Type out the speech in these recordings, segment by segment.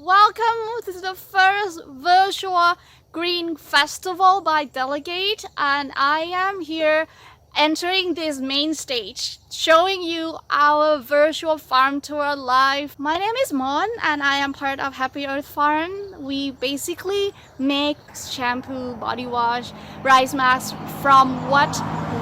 Welcome to the first virtual Green Festival by Delegate, and I am here entering this main stage, showing you our virtual farm tour live. My name is Mon, and I am part of Happy Earth Farm. We basically make shampoo, body wash, rice masks from what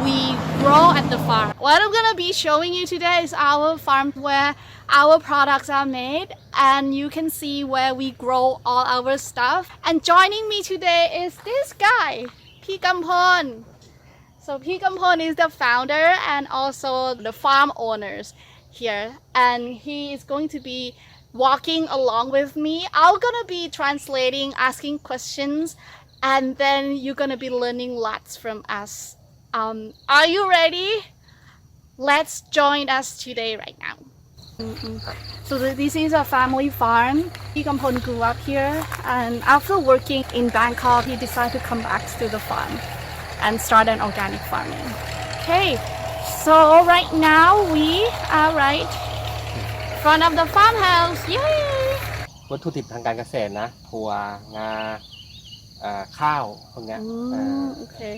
we grow at the farm. What I'm gonna be showing you today is our farm where our products are made, and you can see where we grow all our stuff. And joining me today is this guy, P. Kampon. So P. Kampon is the founder and also the farm owners here, and he is going to be walking along with me. I'm gonna be translating, asking questions, and then you're gonna be learning lots from us. Are you ready? Let's join us today right now. So this is a family farm. P. Kampon grew up here, and after working in Bangkok, he decided to come back to the farm and start an organic farming. Okay, so right now we are right in front of the farmhouse. Yay! วัตถุดิบทางการเกษตรนะถั่วงาข้าวพวกเนี้ย Okay,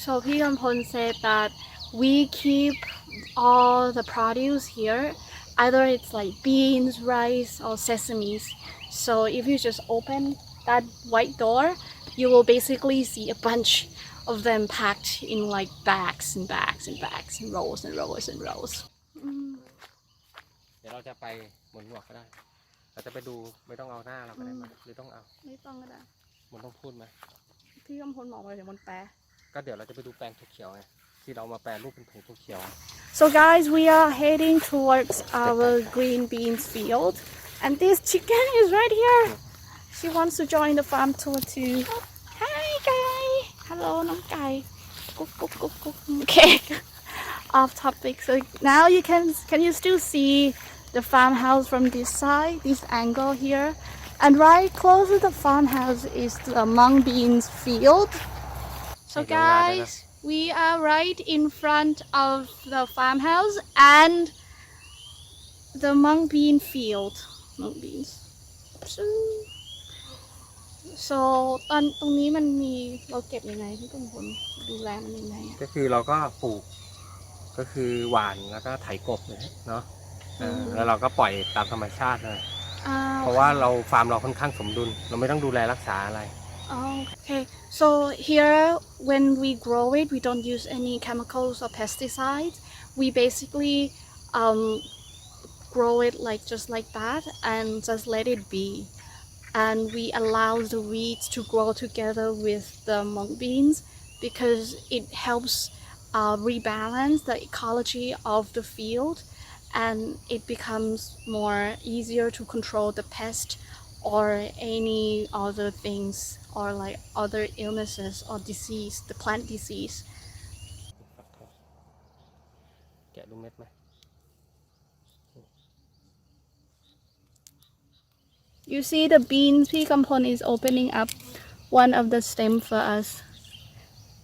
so P. Kampon said that we keep all the produce here. Either it's like beans, rice, or sesames. So if you just open that white door, you will basically see a bunch of them packed in like bags and bags and bags and rows and rows and rows. เดี๋ยวเราจะไปหมุนหัวก็ได้เราจะไปดูไม่ต้องเอาหน้าเราก็ได้มั้ยหรือต้องเอาไม่ต้องก็ได้มันต้องพูดไหมพี่กำพลบอกว่าเดี๋ยวมันแปลก็เดี๋ยวเราจะไปดูแปลงถั่วเขียวไงที่เรามาแปลรูปเป็นผงถั่วเขียว So guys, we are heading towards our green beans field, and this chicken is right here. She wants to join the farm tour too. Hi guy. Hello น้องไก่กุ๊กกุ๊กกุ๊กกุ๊ก Okay, off topic. So now you can you still see the farmhouse from this side, this angle here, and right close to the farmhouse is the mung beans field. So guys, we are right in front of the farmhouse and the mung bean field. Mung beans. So ตรงนี้มันมีเราเก็บยังไงพี่กำพลดูแลมันยังไงก็คือเราก็ปลูกก็คือหว่านแล้วก็ไถกบเลยเนาะแล้วเราก็ปล่อยตามธรรมชาติเลยเพราะว่าเราฟาร์มเราค่อนข้างสมดุลเราไม่ต้องดูแลรักษาอะไร Okay, so here when we grow it, we don't use any chemicals or pesticides. We basically grow it just like that and just let it be. And we allow the weeds to grow together with the mung beans because it helps rebalance the ecology of the field, and it becomes more easier to control the pest or any other things or like other illnesses or disease, the plant disease. แกะดูเม็ดไหม You see the beans, P. Kampon is opening up one of the stem for us,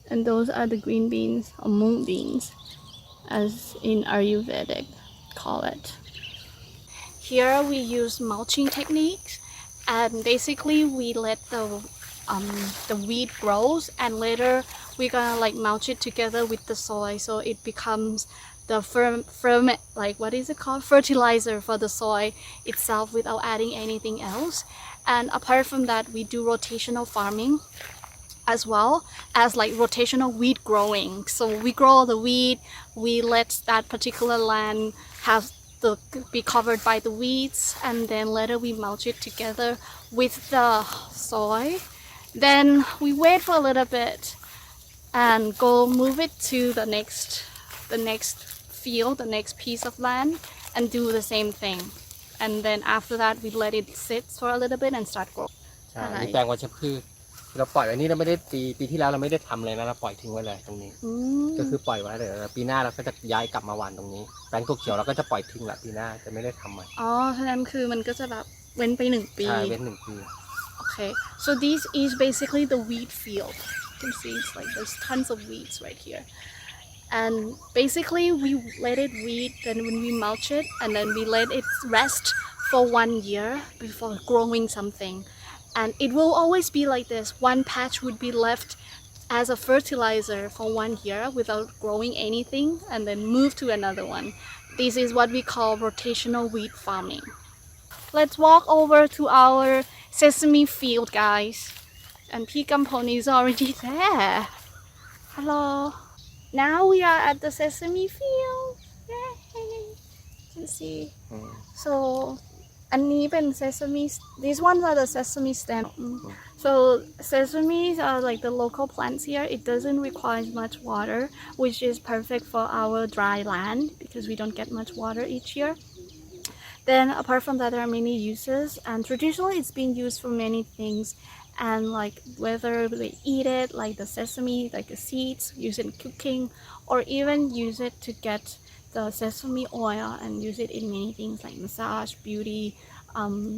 and those are the green beans or mung beans, as in Ayurvedic call it. Here we use mulching techniques, and basically we let the weed grows, and later we're gonna like mulch it together with the soil so it becomes the fertilizer for the soil itself without adding anything else. And apart from that, we do rotational farming as well as like rotational weed growing. So we grow the weed, we let that particular land be covered by the weeds, and then later we mulch it together with the soil. Then we wait for a little bit and go move it to the next field, the next piece of land, and do the same thing. And then after that we let it sit for a little bit and start growing. ใช่นี่แปลงวัชพืชเราปล่อยไว้นี่เราไม่ได้ปีที่แล้วเราไม่ได้ทำเลยนะเราปล่อยทิ้งไว้เลยตรงนี้ก็คือปล่อยไว้เลยปีหน้าเราก็จะย้ายกลับมาหว่านตรงนี้แปลงถั่วเขียวเราก็จะปล่อยทิ้งละปีหน้าจะไม่ได้ทำใหม่อ๋อฉะนั้นคือมันก็จะแบบเว้นไป1 ปีใช่เว้น1 ปี Okay, so this is basically the wheat field. You can see it's like there's tons of weeds right here. And basically we let it weed, then when we mulch it, and then we let it rest for 1 year before growing something, and it will always be like this. One patch would be left as a fertilizer for 1 year without growing anything, and then move to another one. This is what we call rotational wheat farming. Let's walk over to our sesame field, guys. And P. Kampon is already there. Hello. Now we are at the sesame field. Yay! You can see. So, อันนี้เป็น sesame. These ones are the sesame stem. So sesames are like the local plants here. It doesn't require much water, which is perfect for our dry land because we don't get much water each year. Then apart from that, there are many uses, and traditionally it's been used for many things. And like whether they eat it, like the sesame, like the seeds, use it in cooking, or even use it to get the sesame oil and use it in many things like massage, beauty.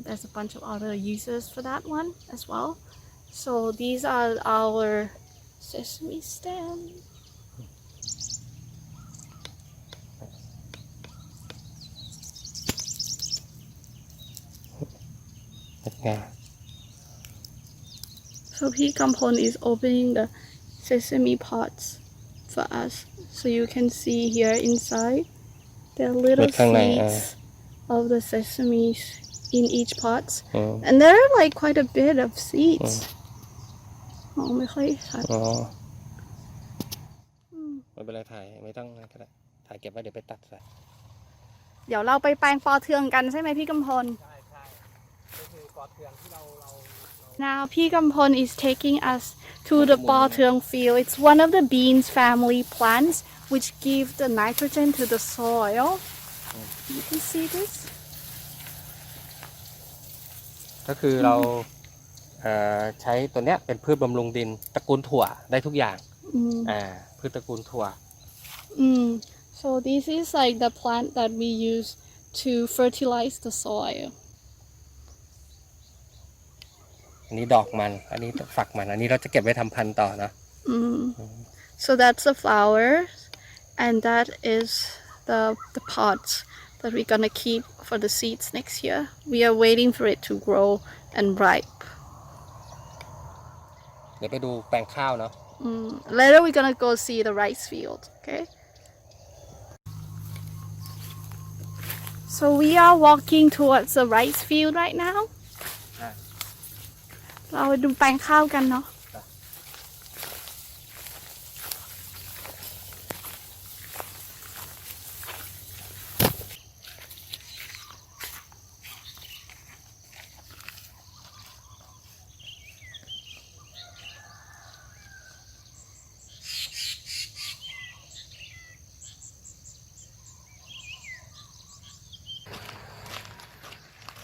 There's a bunch of other uses for that one as well. So these are our sesame stems. Yeah. So P. Kampon is opening the sesame pots for us. So you can see here inside, there are little seeds of the sesames in each pot. And there are like quite a bit of seeds. ไม่ค่อยชัด ไม่เป็นไรถ่ายไม่ต้องก็ได้ถ่ายเก็บไว้เดี๋ยวไปตัดใส่ เดี๋ยวเราไปแปลงปอเทืองกันใช่ไหมพี่กำพล ใช่ใช่ก็คือปอเทืองที่เรา Now P. Kampon is taking us to the Paw Thuong field. It's one of the beans family plants which give the nitrogen to the soil. You can see this. ก็คือเราใช้ตัวเนี้ยเป็นพืชบำรุงดินตระกูลถั่วได้ทุกอย่างพืชตระกูลถั่ว So this is like the plant that we use to fertilize the soil. อันนี้ดอกมันอันนี้ฝักมันอันนี้เราจะเก็บไว้ทำพันธุ์ต่อนะ So that's the flowers, and that is the pots that we're gonna keep for the seeds next year. We are waiting for it to grow and ripe. เดี๋ยวไปดูแปลงข้าวเนาะ Later we're gonna go see the rice field. Okay. So we are walking towards the rice field right now. เราไปดูแปลงข้าวกันเนาะ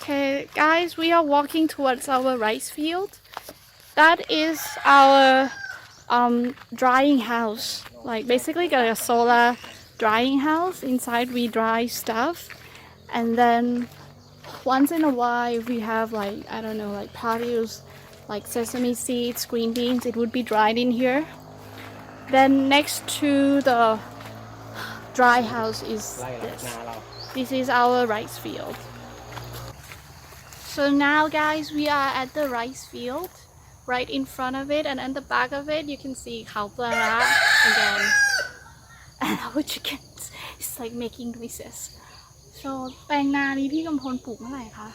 Okay, guys, we are walking towards our rice field. That is our drying house. Like basically got a solar drying house. Inside we dry stuff, and then once in a while we have like, I don't know, like produce like sesame seeds, green beans. It would be dried in here. Then next to the dry house is this. This is our rice field. So now guys, we are at the rice field. Right in front of it, and at the back of it you can see khao plara again. And our chickens is like making noises. So แปลงนานี้พี่กำพลปลูกเมื่อไหร่คะ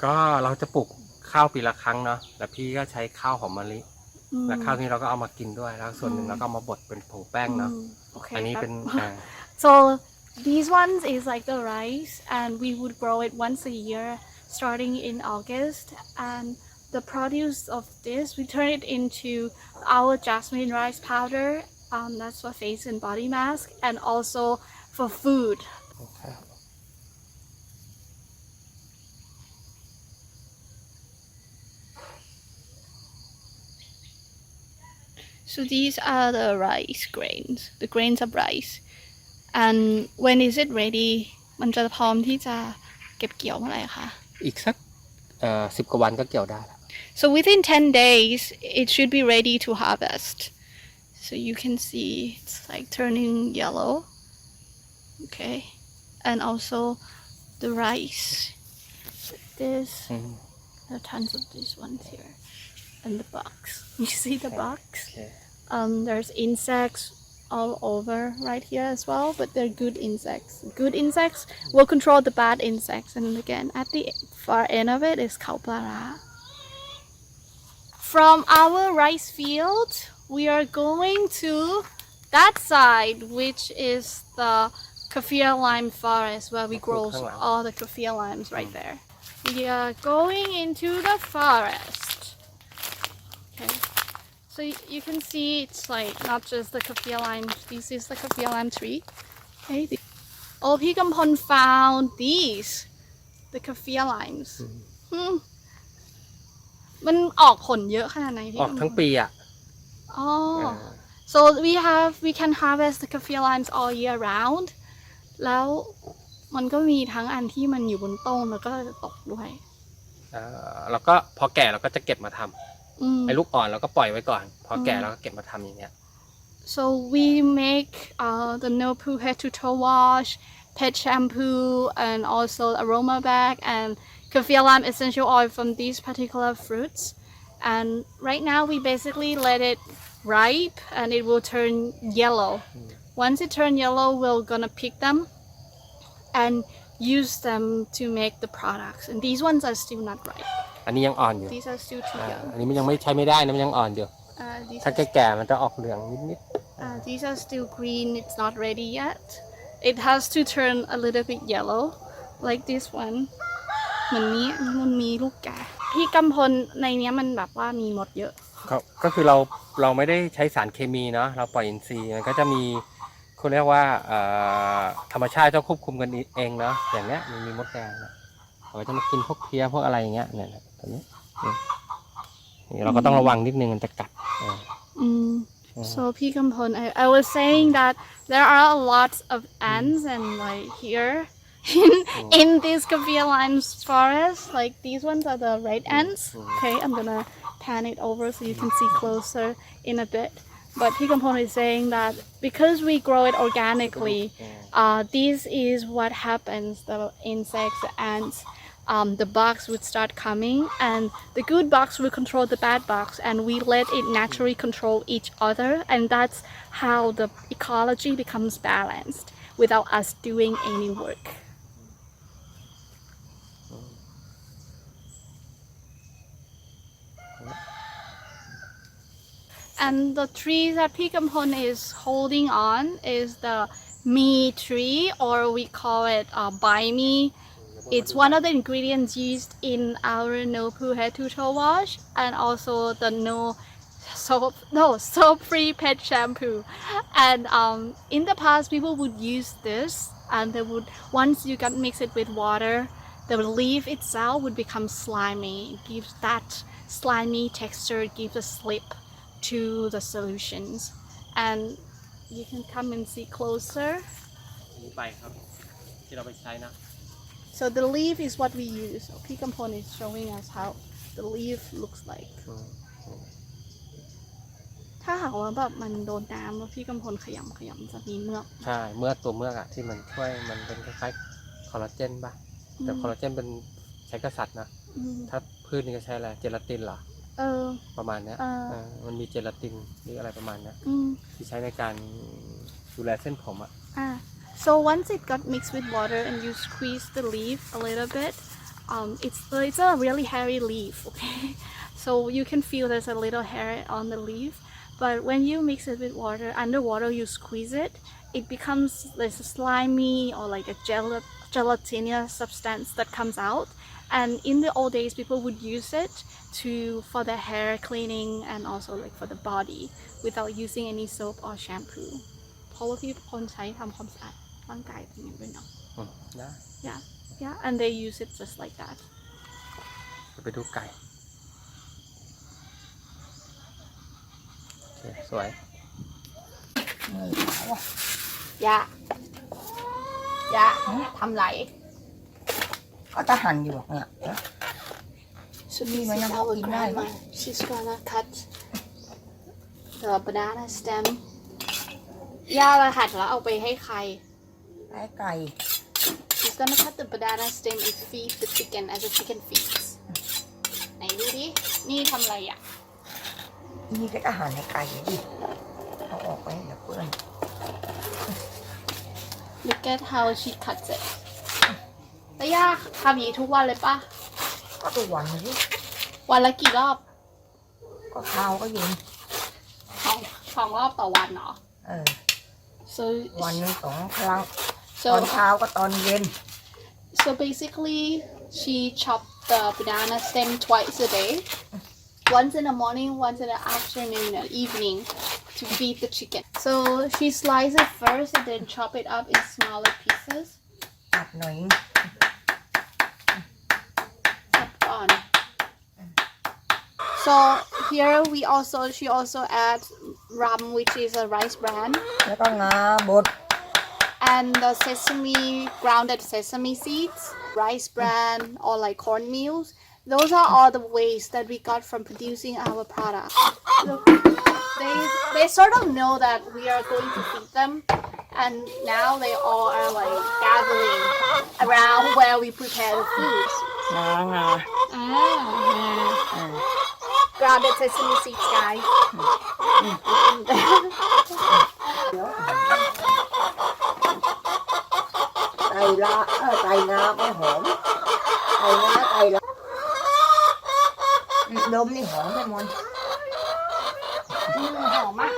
ก็เราจะปลูกข้าวปีละครั้งเนาะแต่พี่ก็ใช้ข้าวหอมมะลิและข้าวนี้เราก็เอามากินด้วยแล้วส่วนหนึ่งเราก็เอามาบดเป็นผงแป้งเนาะอันนี้เป็น So these ones is like the rice, and we would grow it once a year starting in August, and the produce of this we turn it into our jasmine rice powder. That's for face and body mask, and also for food. So these are the rice grains, the grains of rice. And when is it ready? มันจะพร้อมที่จะเก็บเกี่ยวเมื่อไหร่คะ อีกสัก10 กว่าวันก็เกี่ยวได้แล้ว So within 10 days it should be ready to harvest. So you can see it's like turning yellow. Okay. And also the rice. So this. There are tons of these ones here. And the box. You see the box? There's insects all over right here as well, but they're good insects. Good insects will control the bad insects. And again, at the far end of it is kaupara. From our rice field, we are going to that side, which is the Kefir lime forest where we grow all the Kefir limes right there. We are going into the forest. Okay, so you can see it's like not just the Kefir lime. This is the Kefir lime tree. Okay. Oh, P. Kampon found these, the Kefir limes. มันออกผลเยอะขนาดไหนพี่ ออกทั้งปีอ่ะ so we can harvest the Kefir limes all year round แล้วมันก็มีทั้งอันที่มันอยู่บนต้นแล้วก็จะตกด้วยแล้วก็พอแก่เราก็จะเก็บมาทำไอ้ลูกอ่อนเราก็ปล่อยไว้ก่อนพอแก่เราก็เก็บมาทำอย่างเงี้ย so we make the no poo head to toe wash pet shampoo and also aroma bag and Kefir lime essential oil from these particular fruits and right now we basically let it ripe and it will turn yellow once it turn yellow we're gonna pick them and use them to make the products and these ones are still not ripe อันนี้ยังอ่อนอยู่ these are still too young อันนี้มันยังไม่ใช้ไม่ได้นะมันยังอ่อนอยู่ถ้าแก่ๆมันจะออกเหลืองนิดๆthese are still green it's not ready yet it has to turn a little bit yellow like this one เหมือนนี้มันมีลูกแก่พี่กำพลในนี้มันแบบว่ามีมดเยอะก็คือเราไม่ได้ใช้สารเคมีเนาะเราปล่อยอินทรีย์มันก็จะมีเขาเรียกว่าธรรมชาติจะควบคุมกันเองเนาะอย่างเนี้ยมันมีมดแดงนะเขาจะมากินพวกเพี้ยพวกอะไรอย่างเงี้ยเนี่ยตัวนี้เราก็ต้องระวังนิดนึงมันจะกัดSo P. Kampon, I was saying that there are a lot of ants and like here in this Kefir limes forest, like these ones are the red ants. Okay, I'm gonna pan it over so you can see closer in a bit. But P. Kampon is saying that because we grow it organically, this is what happens. The insects, the ants, the bugs would start coming, and the good bugs will control the bad bugs, and we let it naturally control each other, and that's how the ecology becomes balanced without us doing any work. And the tree that P. Kampon is holding on is the Mee Tree, or we call it Bai Mee. It's one of the ingredients used in our no poo head to toe wash, and also the soap-free pet shampoo. And in the past, people would use this, and they would, once you mix it with water, the leaf itself would become slimy. It gives that slimy texture, it gives a slip to the solutions. And you can come and see closer. So the leaf is what we use. So P. Kampon is showing us how the leaf looks like. ถ้าหากว่าแบบมันโดนน้ำแล้วพี่กำพลขยำจะมีเมือกใช่เมือกตัวเมือกอ่ะที่มันช่วยมันเป็นคล้ายๆคอลลาเจนป่ะแต่คอลลาเจนเป็นใช้กษัตริย์นะถ้าพืชนี่ก็ใช้อะไรเจลาตินเหรอประมาณนี้มันมีเจลาตินหรืออะไรประมาณนี้ที่ใช้ในการดูแลเส้นผมอ่ะSo once it got mixed with water and you squeeze the leaf a little bit, it's a really hairy leaf, okay? So you can feel there's a little hair on the leaf, but when you mix it with water, underwater you squeeze it, it becomes this slimy or like a gelatinous substance that comes out. And in the old days, people would use it for the hair cleaning and also like for the body without using any soap or shampoo. เพราะว่าพี่คนใช้ทำความสะอาดร่างกายแบบนี้ด้วยเนาะ yeah and they use it just like that ไปดูไก่สวยย่าทำไรก็จะหั่นอยู่เนี่ย So this is our grandma. She's gonna cut the banana stem. ย่าเราหั่นแล้วเอาไปให้ใครให้ไก่ She's she's gonna cut the banana stem and feed the chicken as the chicken feeds ไหนดูดินี่ทำอะไรอ่ะ นี่ก็จะหั่นให้ไก่ดิเอาออกไปเดี๋ยวเปื้อน Look at how she cuts it แล้วย่าทำอย่างนี้ทุกวันเลยปะ ก็ตัววันนี้ วันละกี่รอบ ก็เช้าก็เย็น สองรอบต่อวันเหรอ so วันหนึง2 ครั้ง so ตอนเช้าก็ตอนเย็น so basically she chopped the banana stem twice a day once in the morning once in the afternoon and evening to feed the chicken so she slices it first and then chop it up in smaller pieces ตัดหน่อย สับก่อน so here she also adds rum which is a rice bran แล้วก็งาบด and the grounded sesame seeds, rice bran, or like cornmeal. Those are all the waste that we got from producing our product. Look, they sort of know that we are going to feed them, and now they all are like gathering around where we prepare the food. งา Grounded sesame seeds, guys. ไก่งาไม่หอมไก่ละดมนี่หอมไหมมน หอมมาก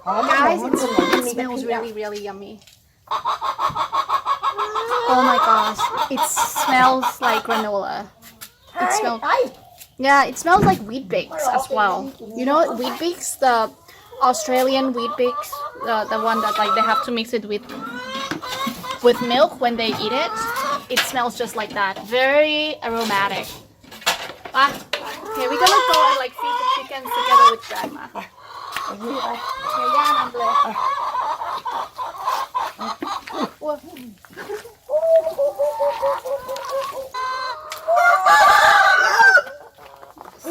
หอม Guys, มัน it เหมือนมีกะ smells ทิ really, really yummy. Oh my gosh, it smells like granola. It smells, yeah, it smells like wheat bix as well. You know, wheat bix, the Australian wheat bix, the one that like they have to mix it with milk when they eat it. It smells just like that. Very aromatic. Okay, we're gonna go and like feed the chickens together with grandma. เอาอยู่ไป เดี๋ยวย่านำเลย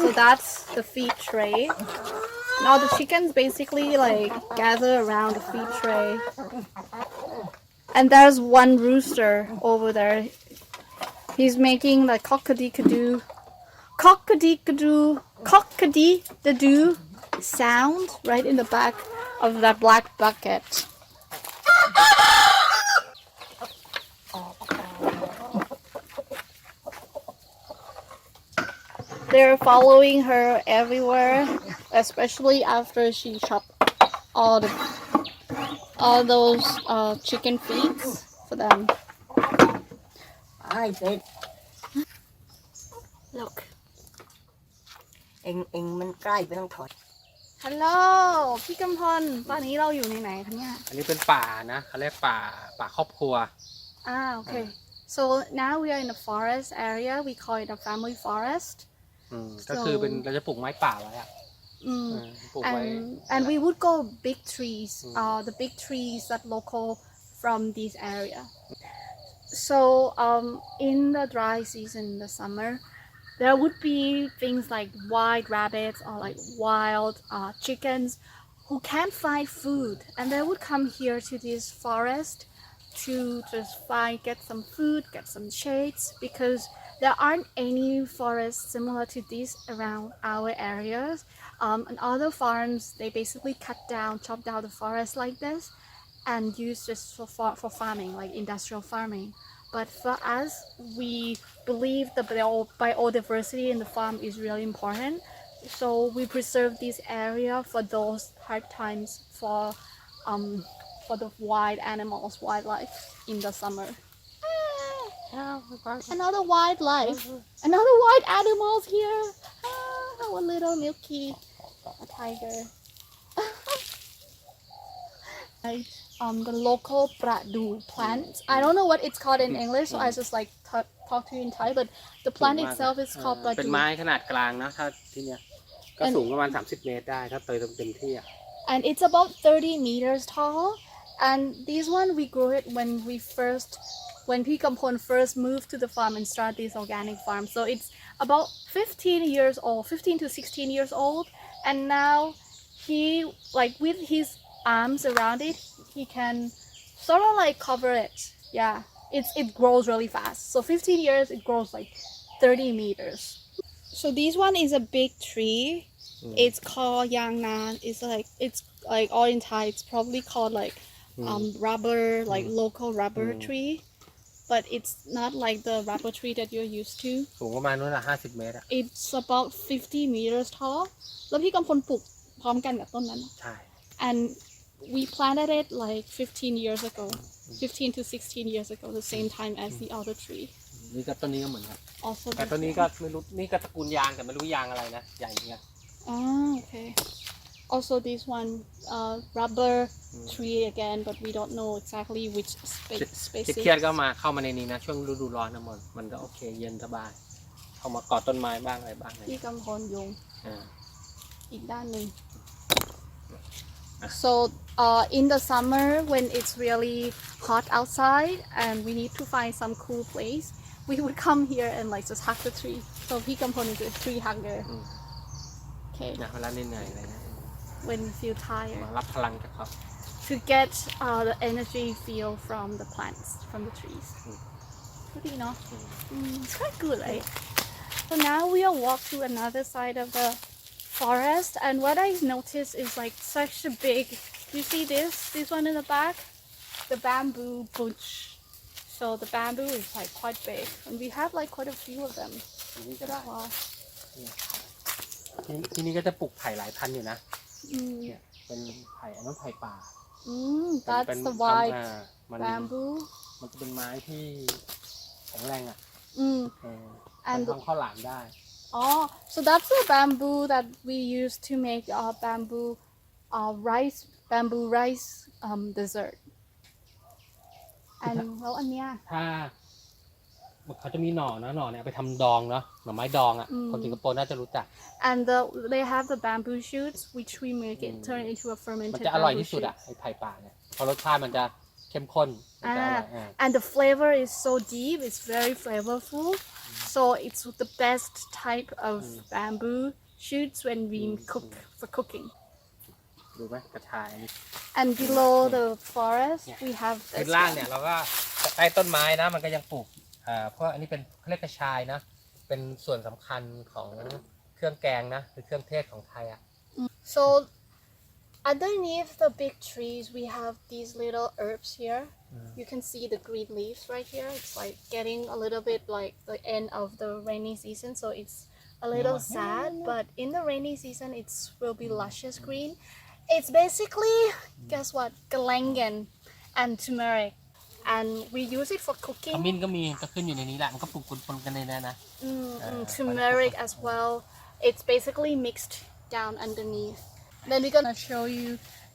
So that's the feed tray. Now the chickens basically like gather around the feed tray. And there's one rooster over there. He's making the cockadee-cadoo sound right in the back of that black bucket. They're following her everywhere, especially after she chopped all those chicken feet for them. ไอ้เสร็จ Look. เองมันใกล้ไปต้องถอย Hello พี่กำพลตอนนี้เราอยู่ในไหนคะเนี่ย อันนี้เป็นป่านะเขาเรียกป่าครอบครัว Okay. So now we are in the forest area. We call it a family forest. ก็คือเป็นเราจะปลูกไม้ป่าไว้อะปลูกไว้ And we would go big trees, the big trees that local from this area. So in the dry season, in the summer, there would be things like wild rabbits or like wild chickens who can't find food, and they would come here to this forest to just get some food, get some shades, because there aren't any forests similar to this around our areas. And other farms, they basically chop down the forest like this and use just for farming, like industrial farming. But for us, we believe the biodiversity in the farm is really important. So we preserve this area for those hard times for the wild animals, wildlife in the summer. Another wildlife, another wild animals here. Our little Milky, a tiger. The local pradu plant. I don't know what it's called in English, so I just like talk to you in Thai. But the plant itself is called เป็น pradu. ไม้ขนาดกลางนะถ้าที่เนี้ยก็สูงประมาณ30 เมตรได้ถ้าเต็มที่ And it's about 30 meters tall. And this one we grew it when P. Kampon first moved to the farm and started this organic farm. So it's about 15 to 16 years old. And now he, like with his arms around it, he can sort of like cover it. Yeah. it grows really fast. So 15 years it grows like 30 meters. So this one is a big tree. It's called Yangnan. It's like all in Thai. It's probably called like rubber, like local rubber tree. But it's not like the rubber tree that you're used to. สูงประมาณนู้นละ50 เมตรอะ It's about 50 meters tall. แล้วพี่กำพลปลูกพร้อมกันกับต้นนั้น ใช่ And we planted it like 15 years ago. 15 to 16 years ago, the same time as the other tree. นี่ก็ต้นนี้ก็เหมือนกัน Also แต่ต้นนี้ก็ไม่รู้นี่ก็ตระกูลยางแต่ไม่รู้ยางอะไรนะใหญ่เงี้ย okay. Also this one, rubber tree again, but we don't know exactly which เครียด species. ก็มาเข้ามาในนี้นะช่วงฤดูร้อนนะมันก็โอเคเย็นสบายเข้ามาเกาะต้นไม้บ้างอะไรบ้าง พี่กำพลโยง อ่า อีกด้านหนึ่ง So in the summer when it's really hot outside and we need to find some cool place, we would come here and like just hug the tree. So พี่กำพล is a tree hugger. Okay. นะเวลาเหนื่อยๆอะไรนะ When you feel tired, มารับพลังจากเขา to get the energy feel from the plants, from the trees. Pretty, you know? It's quite good, right? So now we'll walk to another side of the forest, and what I noticed is like such a big. You see this one in the back, the bamboo bush. So the bamboo is like quite big, and we have like quite a few of them. Wow. ที่นี่ก็จะปลูกไผ่หลายพันธุ์อยู่นะ Mm. เนี่ยเป็นไผ่อันนั้นไผ่ป่า That's the white มัน bamboo. มันจะเป็นไม้ที่แข็งแรงอ่ะ And ทำข้าวหลามได้ Oh, so that's the bamboo that we use to make bamboo rice dessert. And well, อันเนี้ย ถ้าเขาจะมีหน่อนะหน่อเนี่ยไปทำดองเนาะหน่อไม้ดองอ่ะคนสิงคโปร์น่าจะรู้จัก And they have the bamboo shoots which we make it turn into a มัน fermented จะอร่อย bamboo ที่สุด shoot. อ่ะไอ้ไผ่ป่าเนี่ยเพราะรสชาติมันจะเข้มข้นมันจะอร่อย And the flavor is so deep, it's very flavorful. So it's the best type of bamboo shoots when we cook for cooking. ดูไหมกระชายอันนี้ And below the forest, we have พื้ this นล่าง one. เนี่ยเราก็ใต้ต้นไม้นะมันก็ยังปลูกเพราะอันนี้เป็นเขาเรียกกระชายนะเป็นส่วนสำคัญของเครื่องแกงนะหรือเครื่องเทศของไทยอ่ะ So underneath the big trees, we have these little herbs here. You can see the green leaves right here. It's like getting a little bit like the end of the rainy season, so it's a little sad. But in the rainy season, it will be luscious green. It's basically, guess what? Galangan and turmeric. And we use it for ข cooking. มิ้นก็มีก็ขึ้นอยู่ในนี้แหละมันก็ปลูกปนกันในนั้นนะ Turmeric as well. It's basically mixed down underneath. Then we're gonna show you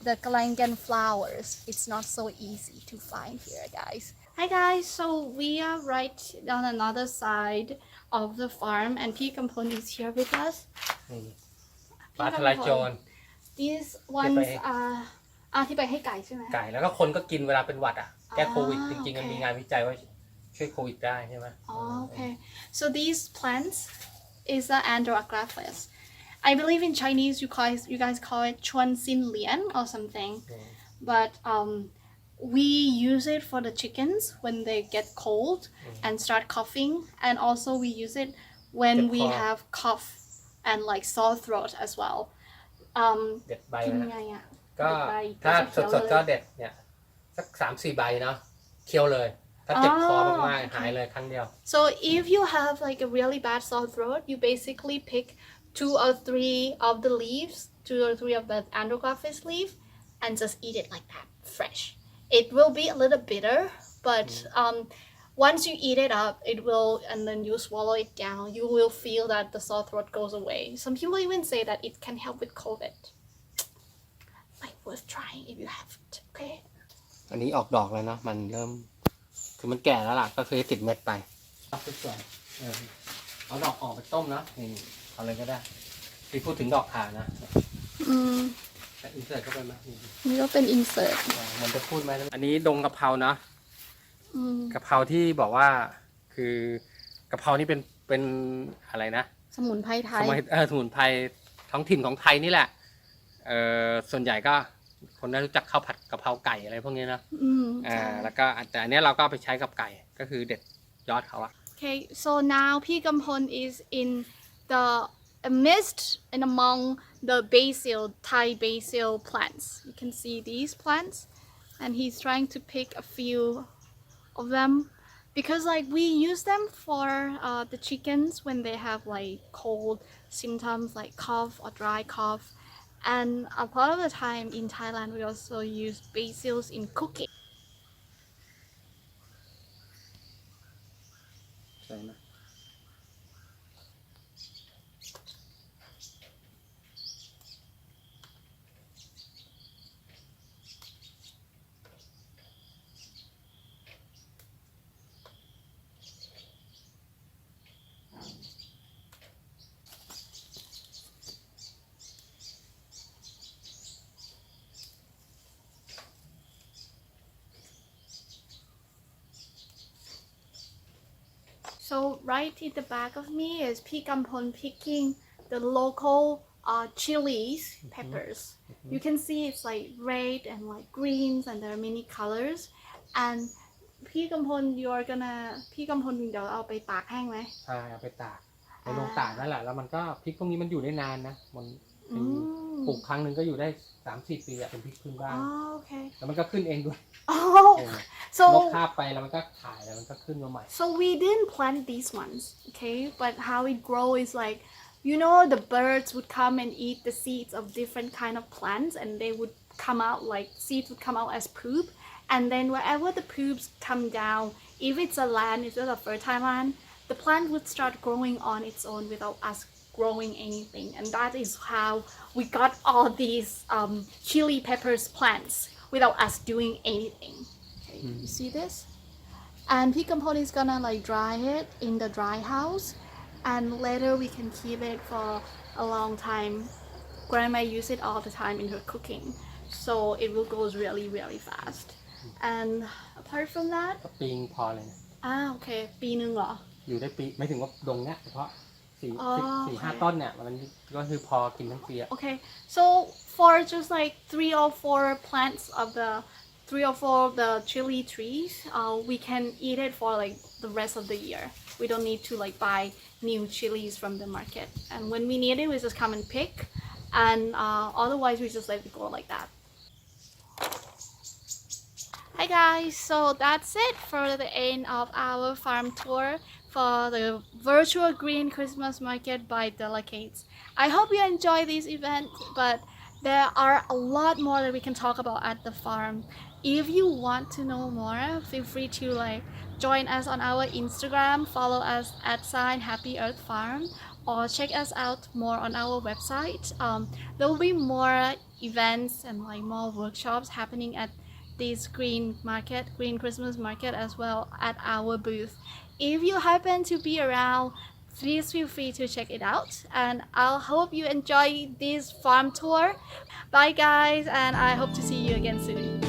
the galangan flowers. It's not so easy to find here, guys. Hi guys, so we are right on another side of the farm and P Kampon is here with us. ฟ้าทลายโจร These ones are ที่ไปให้ไก่ใช่ไหม ไก่แล้วก็คนก็กินเวลาเป็นหวัดอ่ะแก้โควิดจริงๆมันมีงานวิจัยว่าช่วยโควิดได้ใช่ไหม Okay. So these plants is the Andrographis. I believe in Chinese you guys call it chuan xin lian or something. But we use it for the chickens when they get cold and start coughing, and also we use it when we have cough and like sore throat as well. เด็ดใบ กิน นะ ไงอ่ะ ก็ เด็ดใบ ถ้า จะเขียว สด เลย ๆก็เด็ดเนี่ยสัก3-4 ใบเนาะเคี้ยวเลย ถ้าเจ็บคอมากๆหายเลยครั้งเดียว So if you have like a really bad sore throat, you basically pick 2 or 3 of the leaves, 2 or 3 of the Andrographis leaf, and just eat it like that, fresh. It will be a little bitter, but once you eat it up, it will, and then you swallow it down, you will feel that the sore throat goes away. Some people even say that it can help with COVID. Like worth trying if you haven't, okay? อันนี้ออกดอกแล้วเนาะมันเริ่มคือมันแก่แล้วล่ะก็คือติดเม็ดไปสวยๆเอาดอกออกไปต้มเนาะนี่เอาเลยก็ได้ที่พูดถึงดอกขานะแต่อินเสิร์ตเข้าไปไหม นี่ก็เป็น insert มันจะพูดไหมอันนี้ดงกะเพราเนาะกะเพราที่บอกว่าคือกะเพรานี่เป็นอะไรนะ สมุนไพรไทย สมุนไพรท้องถิ่นของไทยนี่แหละส่วนใหญ่ก็ คนน่ารู้จักข้าวผัดกะเพราไก่อะไรพวกนี้นะ ใช่ แล้วก็แต่อันเนี้ยเราก็เอาไปใช้กับไก่ก็คือเด็ดยอดเขาอะ Okay, so now Pikampon is in the midst and among the basil, Thai basil plants. You can see these plants, and he's trying to pick a few of them because like we use them for the chickens when they have like cold symptoms like cough or dry cough, and a lot of the time in Thailand we also use basils in cooking. ใช่ไหม So right in the back of me is Pikampon picking the local chilies, peppers. You can see it's like red and like greens and there are many colors. And Pikampon, Pikampon เดี๋ยวเอาไปตากแห้งไหม ใช่เอาไปตากในโรงตากนั่นแหละแล้วมันก็พริกพวกนี้มันอยู่ได้นานนะมันเป็นปลูกครั้งหนึ่งก็อยู่ได้3-4 ปีอะเป็นพริกพื้นบ้าน Oh, okay. แล้วมันก็ขึ้นเองด้วย Oh, นก so คาบไปแล้วมันก็ขายแล้วมันก็ขึ้นมาใหม่ so we didn't plant these ones, okay? But how it grow is like, you know, the birds would come and eat the seeds of different kind of plants, and they would come out like seeds would come out as poop, and then wherever the poops come down, if it's a land, if it's a fertile land, the plant would start growing on its own without us growing anything, and that is how we got all these chili peppers plants without us doing anything. Okay, you see this? And Pikampon is gonna like dry it in the dry house, and later we can keep it for a long time. Grandma use it all the time in her cooking, so it will go really fast. And apart from that, ก็ปีงพอเลยนะ okay, ปีนึงเหรอ อยู่ได้ปีไม่ถึงว่าดงเนี้ยเฉพาะสี่ อ๋อ สี่ โอเค ห้าต้นเนี่ยมันก็คือพอกินทั้งปีอะ Okay, so for just like 3 or 4 plants of the 3 or 4 of the chili trees, we can eat it for like the rest of the year. We don't need to like buy new chilies from the market. And when we need it, we just come and pick. And otherwise, we just let it go like that. Hi guys, so that's it for the end of our farm tour for the virtual green Christmas market by delegates. I hope you enjoy this event, but there are a lot more that we can talk about at the farm. If you want to know more, feel free to like join us on our Instagram, follow us at Happy Earth Farm, or check us out more on our website. There will be more events and like more workshops happening at this green Christmas market as well at our booth. If you happen to be around, please feel free to check it out, and I'll hope you enjoy this farm tour. Bye guys, and I hope to see you again soon.